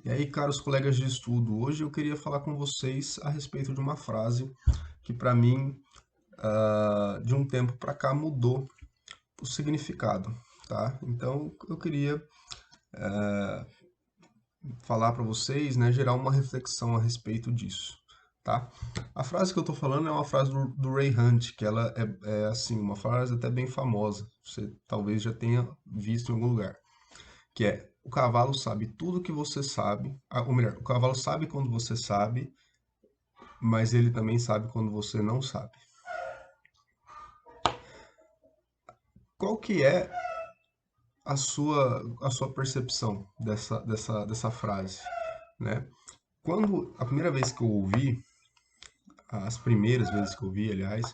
E aí, caros colegas de estudo, hoje eu queria falar com vocês a respeito de uma frase que, para mim, de um tempo para cá mudou o significado, tá? Então, eu queria falar para vocês, né, gerar uma reflexão a respeito disso, tá? A frase que eu tô falando é uma frase do Ray Hunt, que ela é assim, uma frase até bem famosa. Você talvez já tenha visto em algum lugar, que é: o cavalo sabe tudo que você sabe, ou melhor, o cavalo sabe quando você sabe, mas ele também sabe quando você não sabe. Qual que é a sua percepção dessa frase, né? Quando a primeira vez que eu ouvi, as primeiras vezes que eu ouvi, aliás,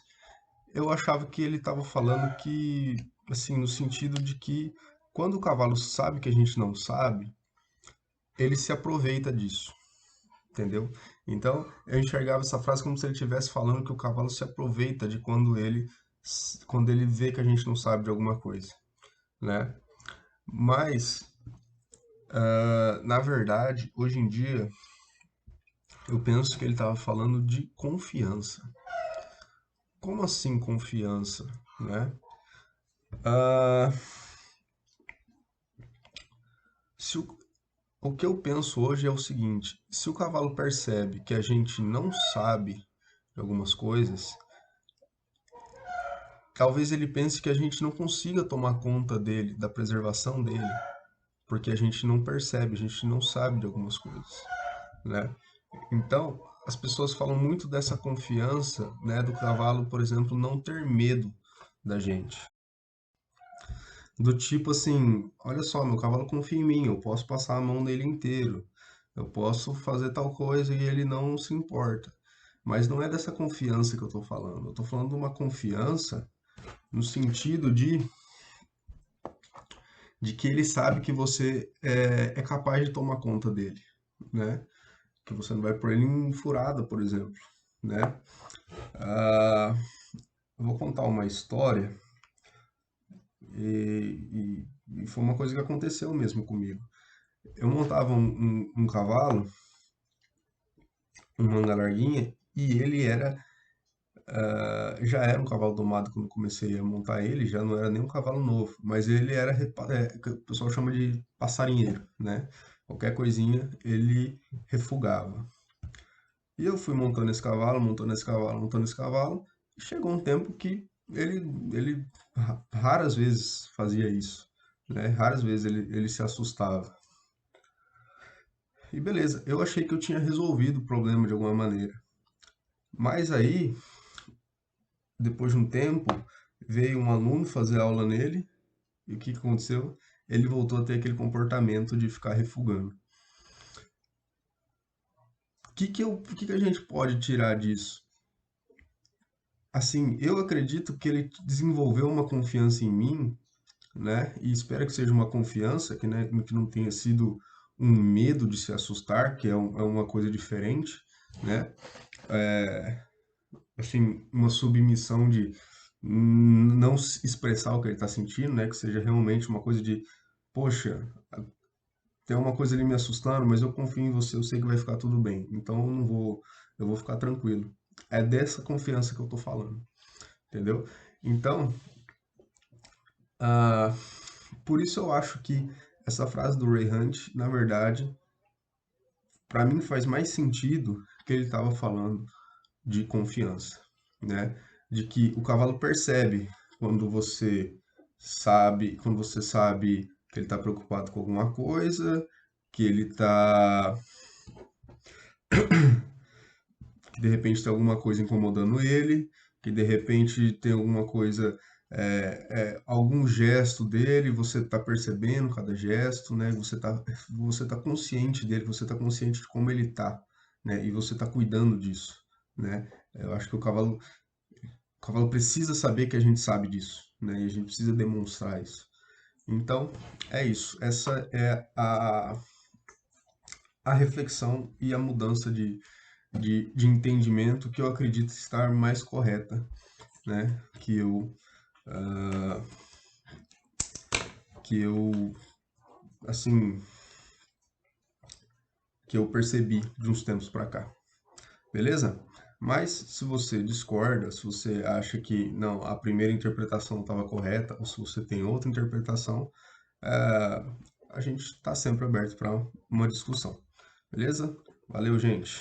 eu achava que ele estava falando que, assim, no sentido de que quando o cavalo sabe que a gente não sabe, ele se aproveita disso, entendeu? Então, eu enxergava essa frase como se ele estivesse falando que o cavalo se aproveita de quando ele vê que a gente não sabe de alguma coisa, né? Mas, na verdade, hoje em dia, eu penso que ele estava falando de confiança. Como assim confiança, né? Ah, se o que eu penso hoje é o seguinte: se o cavalo percebe que a gente não sabe de algumas coisas, talvez ele pense que a gente não consiga tomar conta dele, da preservação dele, porque a gente não percebe, a gente não sabe de algumas coisas, né? Então, as pessoas falam muito dessa confiança, né, do cavalo, por exemplo, não ter medo da gente. Do tipo assim, olha só, meu cavalo confia em mim, eu posso passar a mão nele inteiro, eu posso fazer tal coisa e ele não se importa. Mas não é dessa confiança que eu estou falando. Eu estou falando de uma confiança no sentido de que ele sabe que você é capaz de tomar conta dele, né? Que você não vai pôr ele em furada, por exemplo, né? Ah, eu vou contar uma história e foi uma coisa que aconteceu mesmo comigo. Eu montava um cavalo, um manga larguinha, e ele já era um cavalo domado quando eu comecei a montar ele, já não era nem um cavalo novo, mas ele era, que o pessoal chama de passarinheiro, né? Qualquer coisinha ele refugava. E eu fui montando esse cavalo, montando esse cavalo, montando esse cavalo, e chegou um tempo que ele raras vezes fazia isso, né? Raras vezes ele se assustava. E beleza, eu achei que eu tinha resolvido o problema de alguma maneira. Mas aí, depois de um tempo, veio um aluno fazer aula nele, e o que que aconteceu? Ele voltou a ter aquele comportamento de ficar refugando. O que que a gente pode tirar disso? Assim, eu acredito que ele desenvolveu uma confiança em mim, né? E espero que seja uma confiança, que, né, que não tenha sido um medo de se assustar, que é uma coisa diferente, né? Assim, uma submissão de não expressar o que ele está sentindo, né? Que seja realmente uma coisa de, poxa, tem uma coisa ali me assustando, mas eu confio em você, eu sei que vai ficar tudo bem. Então eu vou ficar tranquilo. É dessa confiança que eu tô falando, entendeu? Então, ah, por isso eu acho que essa frase do Ray Hunt, na verdade, para mim faz mais sentido que ele estava falando de confiança, né? De que o cavalo percebe quando você sabe que ele está preocupado com alguma coisa, que ele está, que de repente tem alguma coisa incomodando ele, que de repente tem alguma coisa, algum gesto dele, você está percebendo cada gesto, né? Você tá consciente dele, você está consciente de como ele tá, né? E você está cuidando disso, né? Eu acho que o cavalo precisa saber que a gente sabe disso, né? E a gente precisa demonstrar isso. Então, é isso. Essa é a reflexão e a mudança de entendimento que eu acredito estar mais correta, né? Que eu, assim, que eu percebi de uns tempos para cá. Beleza? Mas se você discorda, se você acha que não, a primeira interpretação estava correta, ou se você tem outra interpretação, a gente está sempre aberto para uma discussão. Beleza? Valeu, gente!